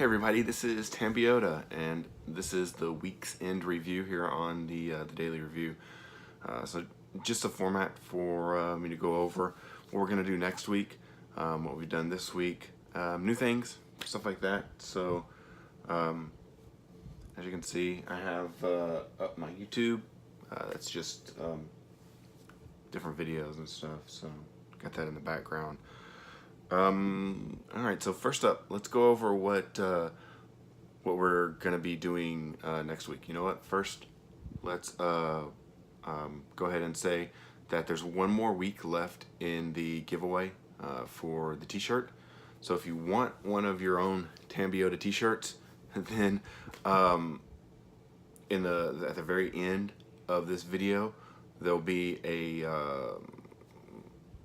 everybody, this is Tambiota, and this is the week's end review here on the daily review. So just a format for me to go over what we're going to do next week, what we've done this week, new things, stuff like that. So as you can see, I have up my YouTube. That's just different videos and stuff, so got that in the background. Alright, so first up, let's go over what we're gonna be doing next week. You know what? First, let's go ahead and say that there's one more week left in the giveaway for the t-shirt. So if you want one of your own Tambiota t-shirts, then at the very end of this video, there'll be a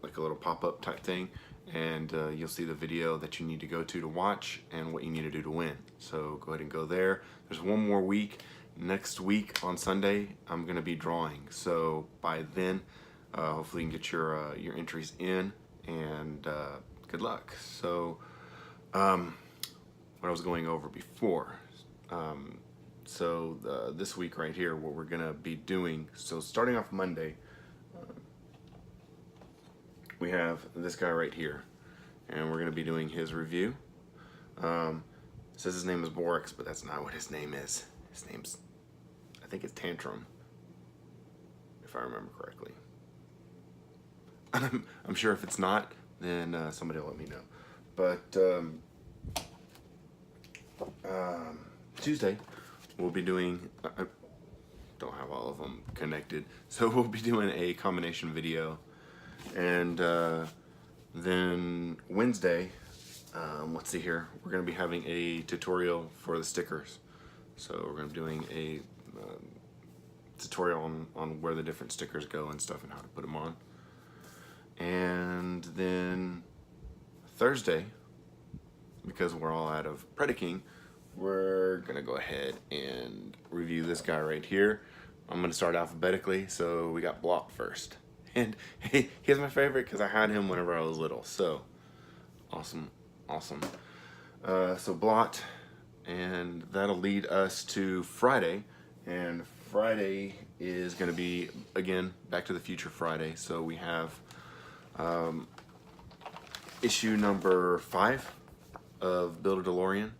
like a little pop-up type thing, and you'll see the video that you need to go to watch and what you need to do to win. So go ahead and go there. There's one more week. Next week on Sunday, I'm going to be drawing. So by then, hopefully you can get your entries in, and good luck. So what I was going over before. This week right here, what we're going to be doing. So starting off Monday, we have this guy right here, and we're going to be doing his review. It says his name is Borix, but that's not what his name is. His name's, I think it's Tantrum, if I remember correctly. I'm sure if it's not, then somebody will let me know. But Tuesday, we'll be doing, I don't have all of them connected, so we'll be doing a combination video. And then Wednesday, let's see here, we're going to be having a tutorial for the stickers. So we're going to be doing a tutorial on where the different stickers go and stuff and how to put them on. And then Thursday, because we're all out of Predaking, we're going to go ahead and review this guy right here. I'm going to start alphabetically, so we got Blot first. And he's my favorite because I had him whenever I was little. So awesome. So Blot, and that'll lead us to Friday. And Friday is going to be, again, Back to the Future Friday. So we have issue number 5 of Build a DeLorean.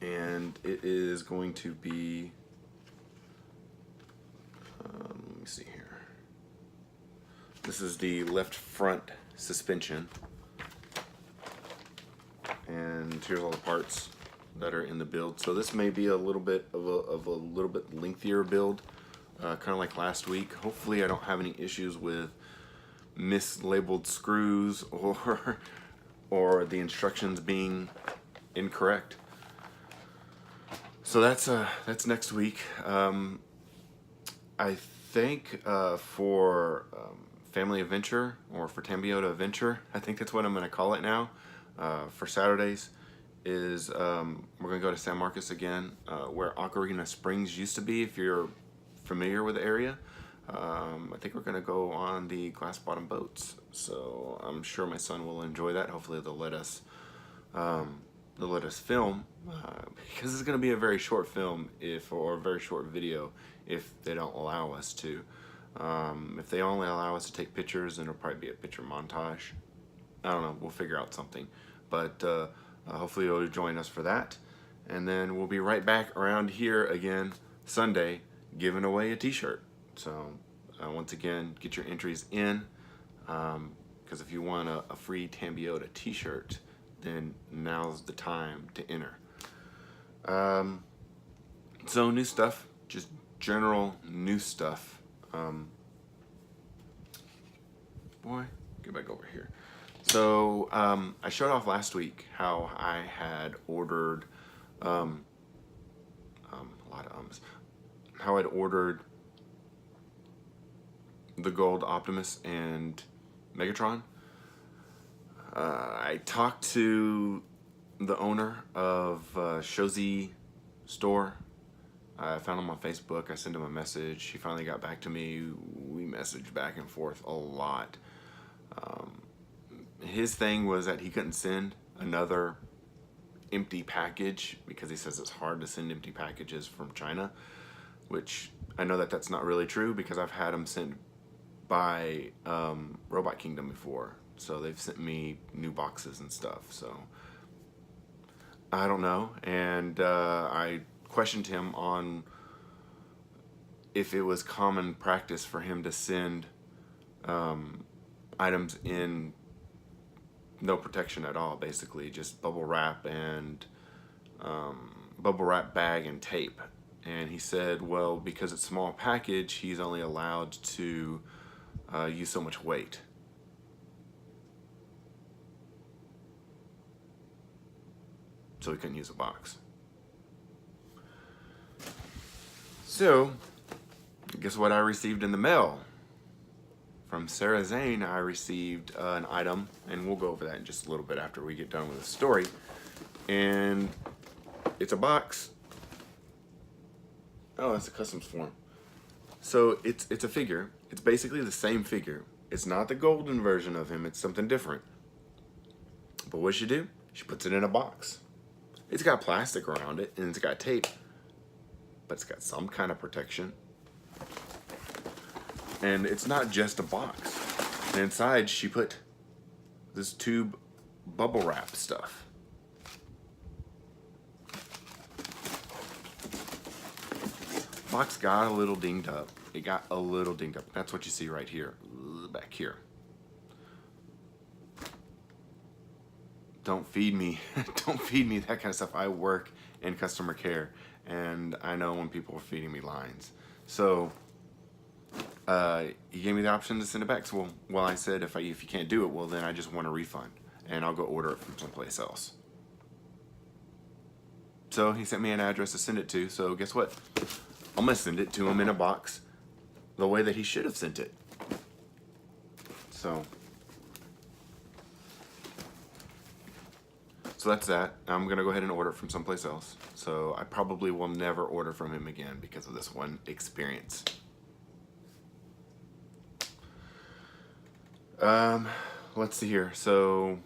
And it is going to be, let me see here. This is the left front suspension, and here's all the parts that are in the build. So this may be a little bit of a little bit lengthier build, kind of like last week. Hopefully I don't have any issues with mislabeled screws or the instructions being incorrect. So that's next week. I think for Family Adventure, or for Tambiota Adventure, I think that's what I'm going to call it now, for Saturdays, is we're going to go to San Marcos again, where Ocarina Springs used to be, if you're familiar with the area. I think we're going to go on the glass bottom boats, so I'm sure my son will enjoy that. Hopefully they'll let us film, because it's going to be a very short film, or a very short video, if they don't allow us to. If they only allow us to take pictures, then it'll probably be a picture montage. I don't know, we'll figure out something. But hopefully you'll join us for that. And then we'll be right back around here again Sunday, giving away a t-shirt. So once again, get your entries in, because if you want a free Tambiota t-shirt, then now's the time to enter. So new stuff, just general new stuff. Boy, get back over here. So I showed off last week how I had ordered a lot of how I'd ordered the Gold Optimus and Megatron. I talked to the owner of Shozy store. I found him on Facebook. I sent him a message. He finally got back to me. We messaged back and forth a lot. His thing was that he couldn't send another empty package because he says it's hard to send empty packages from China, which I know that that's not really true because I've had them sent by Robot Kingdom before. So they've sent me new boxes and stuff. So I don't know. And I questioned him on if it was common practice for him to send items in no protection at all, basically just bubble wrap and bubble wrap bag and tape. And he said, well, because it's a small package, he's only allowed to use so much weight. So he couldn't use a box. So, guess what I received in the mail? From Sarah Zane, I received an item, and we'll go over that in just a little bit after we get done with the story. And it's a box. Oh, it's a customs form. So it's a figure. It's basically the same figure. It's not the golden version of him. It's something different. But what she do? She puts it in a box. It's got plastic around it, and it's got tape. But it's got some kind of protection. And it's not just a box. And inside, she put this tube bubble wrap stuff. Box got a little dinged up. It got a little dinged up. That's what you see right here, back here. Don't feed me. Don't feed me that kind of stuff. I work in customer care, and I know when people are feeding me lines. So he gave me the option to send it back. So well, I said if you can't do it, well then I just want a refund, and I'll go order it from someplace else. So he sent me an address to send it to. So guess what? I'm gonna send it to him in a box, the way that he should have sent it. So that's that. I'm gonna go ahead and order it from someplace else. So I probably will never order from him again because of this one experience. Let's see here. So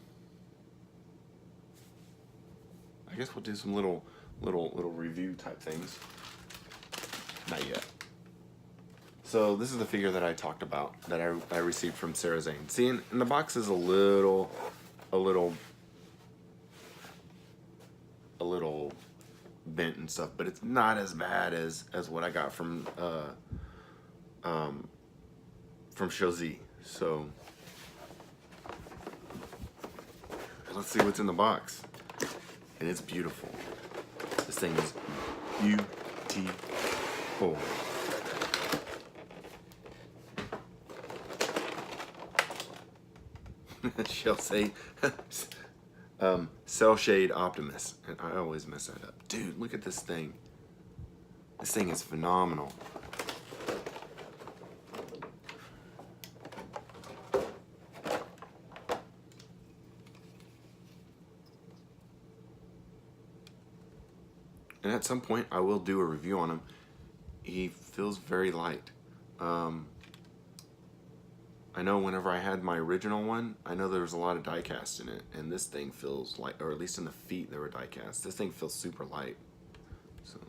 I guess we'll do some little review type things. Not yet. So this is the figure that I talked about that I received from Sarah Zane. See, and the box is a little bent and stuff, but it's not as bad as what I got from Shozi. So let's see what's in the box. And it's beautiful. This thing is beautiful. She'll say Cell Shade Optimus. And I always mess that up. Dude, look at this thing. This thing is phenomenal. And at some point, I will do a review on him. He feels very light. I know whenever I had my original one, I know there was a lot of die cast in it, and this thing feels light, or at least in the feet there were die cast. This thing feels super light. So,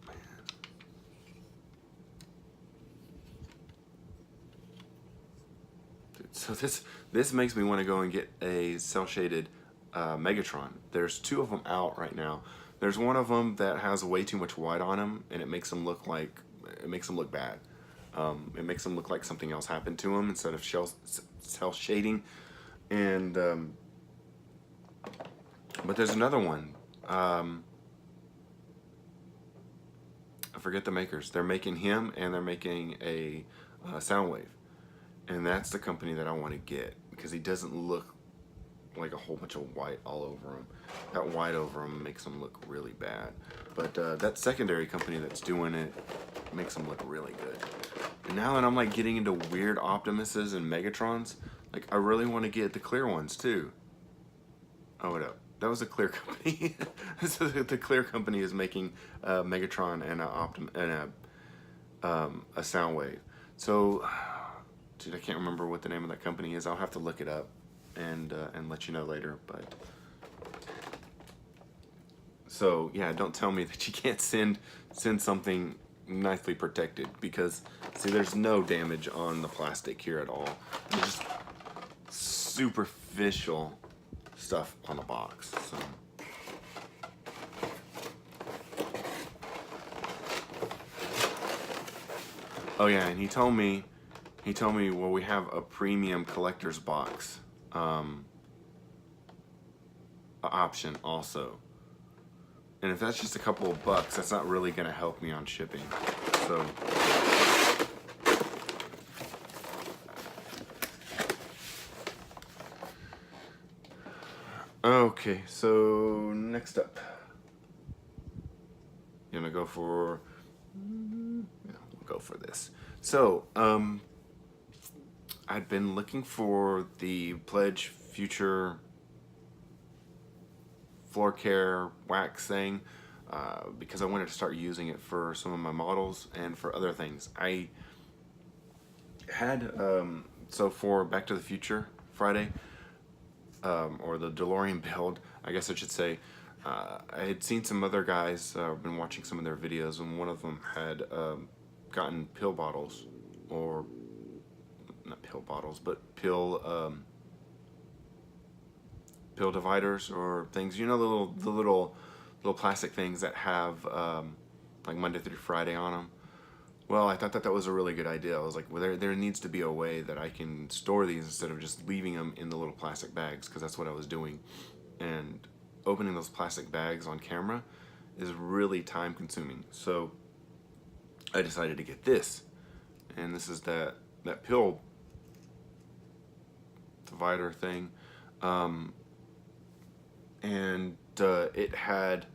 man. Dude, so this makes me want to go and get a cell shaded Megatron. There's two of them out right now. There's one of them that has way too much white on him, and it makes him look bad. It makes him look like something else happened to him instead of cell shading. And but there's another one. I forget the makers. They're making him, and they're making a Soundwave, and that's the company that I want to get because he doesn't look like a whole bunch of white all over him. That white over him makes him look really bad. But that secondary company that's doing it makes him look really good. And now that I'm like getting into weird Optimuses and Megatrons, like I really want to get the clear ones too. Oh, what up? That was a Clear company. So the Clear company is making a Megatron and a Soundwave. So, dude, I can't remember what the name of that company is. I'll have to look it up and let you know later. But So yeah, don't tell me that you can't send something nicely protected, because see, there's no damage on the plastic here at all. It's just superficial stuff on the box. So oh yeah, and he told me, well, we have a premium collector's box option also. And if that's just a couple of bucks, that's not really going to help me on shipping. So okay, so next up, you gonna go for, yeah, we'll go for this. So I'd been looking for the Pledge Future floor care wax thing because I wanted to start using it for some of my models and for other things. I had so for Back to the Future Friday, or the DeLorean build, I guess I should say, I had seen some other guys, been watching some of their videos, and one of them had gotten pill bottles, or not pill bottles, but pill dividers or things. You know, the little plastic things that have like Monday through Friday on them. Well, I thought that was a really good idea. I was like, well, there needs to be a way that I can store these instead of just leaving them in the little plastic bags, because that's what I was doing. And opening those plastic bags on camera is really time consuming. So I decided to get this. And this is that pill divider thing. And it had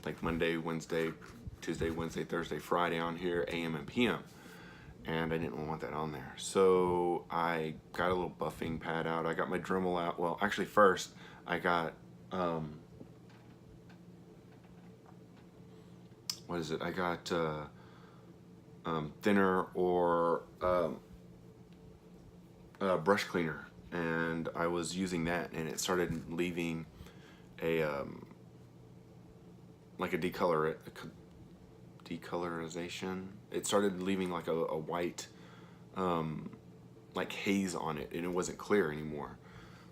like Monday, Wednesday, Tuesday, Wednesday, Thursday, Friday on here, AM and PM, and I didn't want that on there. So I got a little buffing pad out. I got my Dremel out. Well, actually first I got what is it? I got thinner or brush cleaner, and I was using that, and it started leaving a like a decolorization. It started leaving like a white like haze on it, and it wasn't clear anymore.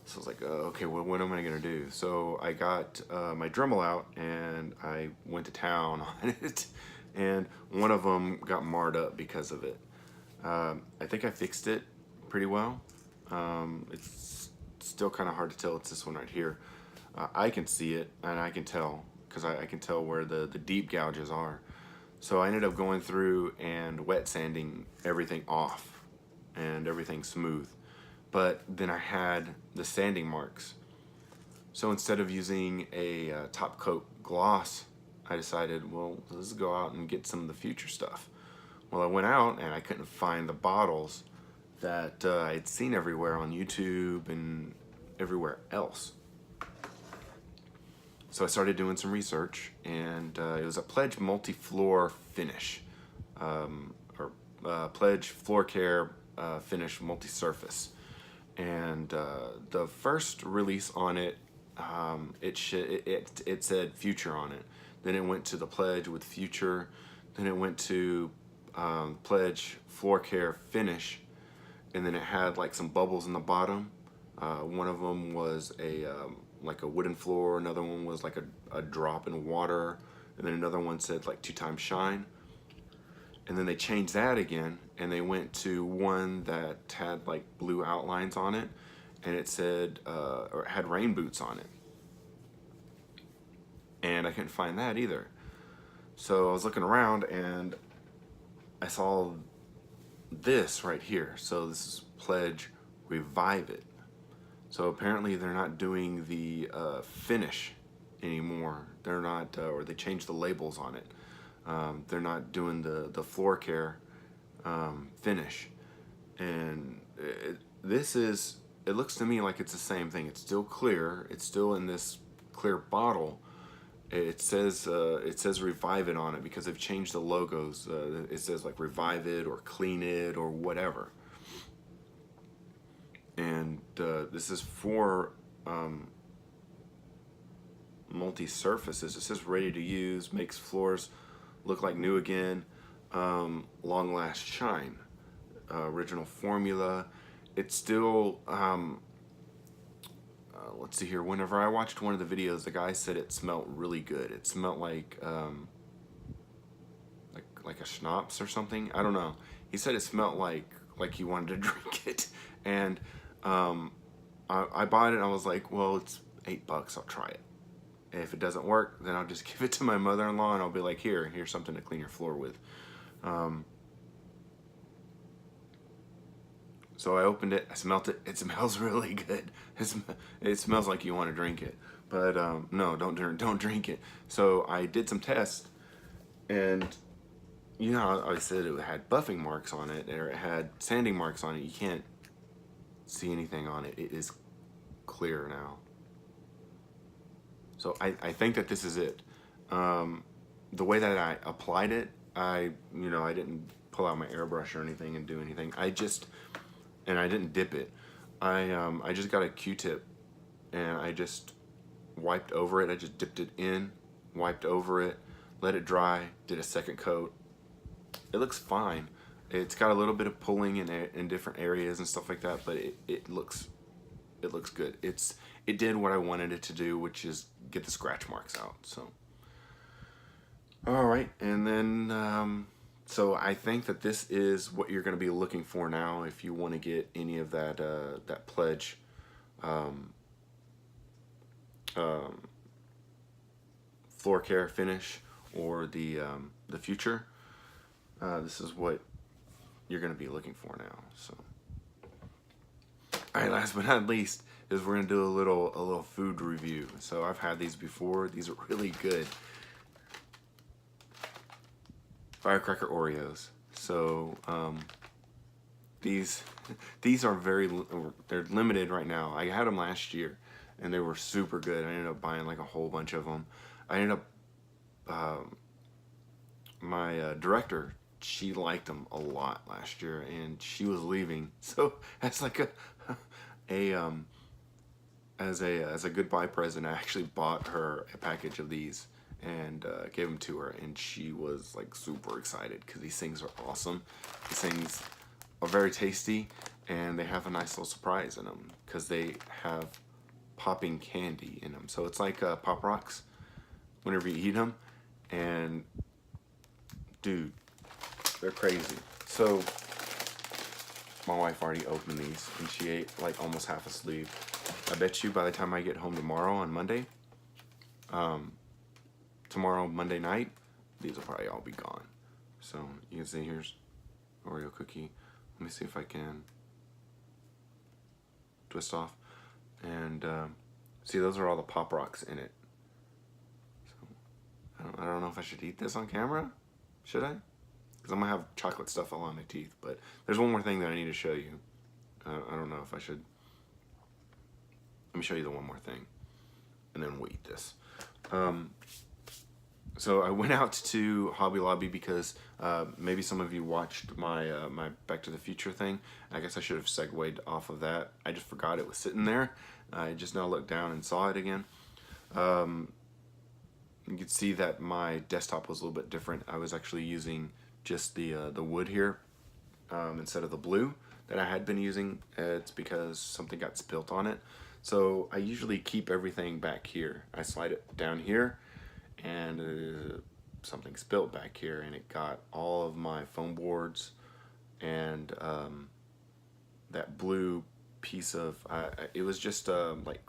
So I was like, okay, well, what am I gonna do? So I got my Dremel out, and I went to town on it, and one of them got marred up because of it. I think I fixed it pretty well. It's still kind of hard to tell. It's this one right here. I can see it, and I can tell, because I can tell where the deep gouges are. So I ended up going through and wet sanding everything off and everything smooth. But then I had the sanding marks. So instead of using a top coat gloss, I decided, well, let's go out and get some of the Future stuff. Well, I went out and I couldn't find the bottles that I'd seen everywhere on YouTube and everywhere else. So I started doing some research, and it was a Pledge multi-floor finish, or Pledge floor care finish multi-surface. And the first release on it, it said Future on it. Then it went to the Pledge with Future. Then it went to Pledge floor care finish, and then it had like some bubbles in the bottom. One of them was like a wooden floor. Another one was like a drop in water, and then another one said like 2 times shine. And then they changed that again, and they went to one that had like blue outlines on it, and it said or it had rain boots on it, and I couldn't find that either. So I was looking around, and I saw this right here. So this is Pledge Revive It. So apparently they're not doing the finish anymore. They're not, or they changed the labels on it. They're not doing the floor care finish. And it looks to me like it's the same thing. It's still clear. It's still in this clear bottle. It says Revive It on it because they've changed the logos. It says like Revive It or Clean It or whatever. And this is for multi-surfaces. It says ready to use, makes floors look like new again, long last shine, original formula. It's still, let's see here, whenever I watched one of the videos, the guy said it smelled really good. It smelled like a schnapps or something. I don't know. He said it smelled like he wanted to drink it. And I bought it and I was like, well, it's $8, I'll try it. If it doesn't work, then I'll just give it to my mother-in-law and I'll be like, here's something to clean your floor with. So I opened it, I smelt it, it smells really good. It smells like you want to drink it. But no, don't drink it. So I did some tests, and you know, I said it had buffing marks on it, or it had sanding marks on it. You can't see anything on it. It is clear now. So I think that this is it. The way that I applied it, I didn't pull out my airbrush or anything and do anything. I didn't dip it. I just got a Q-tip and I just wiped over it. I just dipped it in, wiped over it, let it dry, did a second coat. It looks fine. It's got a little bit of pulling in different areas and stuff like that, but it looks good. It did what I wanted it to do, which is get the scratch marks out. So all right, and then so I think that this is what you're going to be looking for now if you want to get any of that that pledge floor care finish or the future. This is what you're going to be looking for now. So, all right, last but not least is we're going to do a little food review. So I've had these before. These are really good. Firecracker Oreos. So these are they're limited right now. I had them last year and they were super good. I ended up buying like a whole bunch of them. I ended up my director, she liked them a lot last year and she was leaving, so as like as a goodbye present, I actually bought her a package of these and gave them to her, and she was like super excited because these things are awesome. These things are very tasty and they have a nice little surprise in them because they have popping candy in them. So it's like Pop Rocks whenever you eat them, and dude, they're crazy. So my wife already opened these and she ate like almost half a sleeve. I bet you by the time I get home tomorrow on Monday, Monday night, these will probably all be gone. So you can see here's Oreo cookie. Let me see if I can twist off. And see, those are all the Pop Rocks in it. So I don't know if I should eat this on camera. Should I? Because I'm going to have chocolate stuff all on my teeth. But there's one more thing that I need to show you. I don't know if I should. Let me show you the one more thing. And then we'll eat this. So I went out to Hobby Lobby because maybe some of you watched my my Back to the Future thing. I guess I should have segued off of that. I just forgot it was sitting there. I just now looked down and saw it again. You can see that my desktop was a little bit different. I was actually using just the wood here instead of the blue that I had been using. It's because something got spilt on it. So I usually keep everything back here. I slide it down here, and something spilled back here, and it got all of my foam boards and that blue piece of it was just like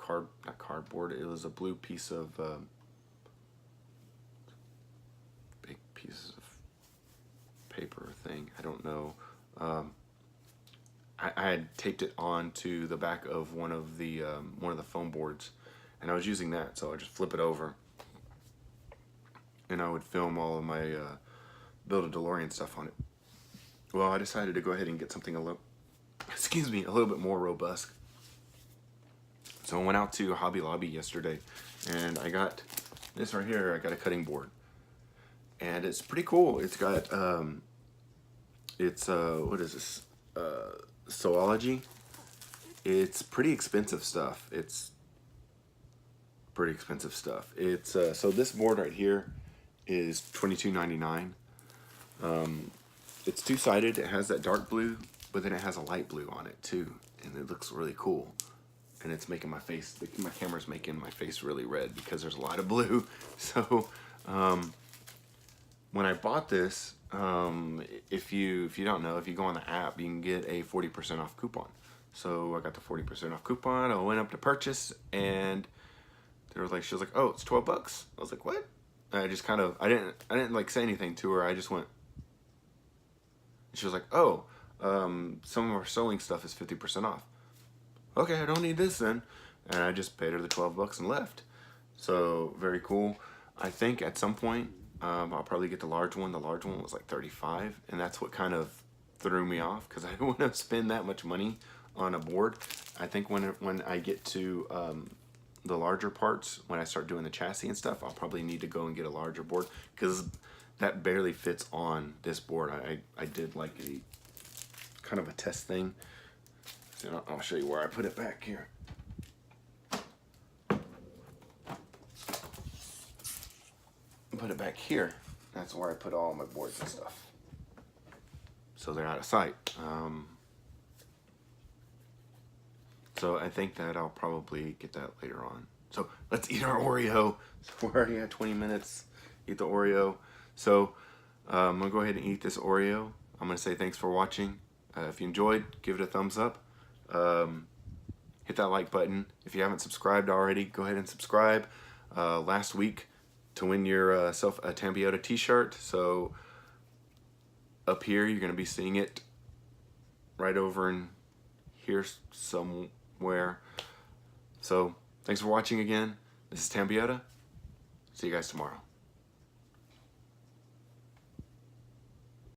not cardboard. It was a blue piece of big pieces of paper thing. I don't know. I had taped it onto the back of one of the foam boards, and I was using that. So I just flip it over, and I would film all of my Build a DeLorean stuff on it. Well, I decided to go ahead and get something a little bit more robust. So I went out to Hobby Lobby yesterday, and I got this right here. I got a cutting board, and it's pretty cool. It's got what is this? Zoology. It's pretty expensive stuff. It's pretty expensive stuff. It's so this board right here is $22.99. It's two-sided. It has that dark blue, but then it has a light blue on it too, and it looks really cool. And it's making my face, my camera's making my face really red because there's a lot of blue. So when I bought this, if you don't know, if you go on the app, you can get a 40% off coupon. So I got the 40% off coupon. I went up to purchase, and they were like, she was like, "Oh, it's $12." I was like, "What?" And I just kind of, I didn't like say anything to her. I just went. She was like, "Oh, some of our sewing stuff is 50% off." Okay, I don't need this then. And I just paid her the $12 and left. So very cool. I think at some point I'll probably get the large one. The large one was like $35, and that's what kind of threw me off because I didn't want to spend that much money on a board. I think when I get to the larger parts, when I start doing the chassis and stuff, I'll probably need to go and get a larger board because that barely fits on this board. I did like a kind of a test thing. So I'll show you where I put it back here. Put it back here. That's where I put all my boards and stuff. So they're out of sight. So I think that I'll probably get that later on. So let's eat our Oreo. So we're already at 20 minutes. Eat the Oreo. So I'm gonna go ahead and eat this Oreo. I'm gonna say thanks for watching. If you enjoyed, give it a thumbs up. Hit that like button. If you haven't subscribed already, go ahead and subscribe. Last week to win yourself a Tambiota t-shirt. So up here, you're going to be seeing it right over in here somewhere. So thanks for watching again. This is Tambiota. See you guys tomorrow.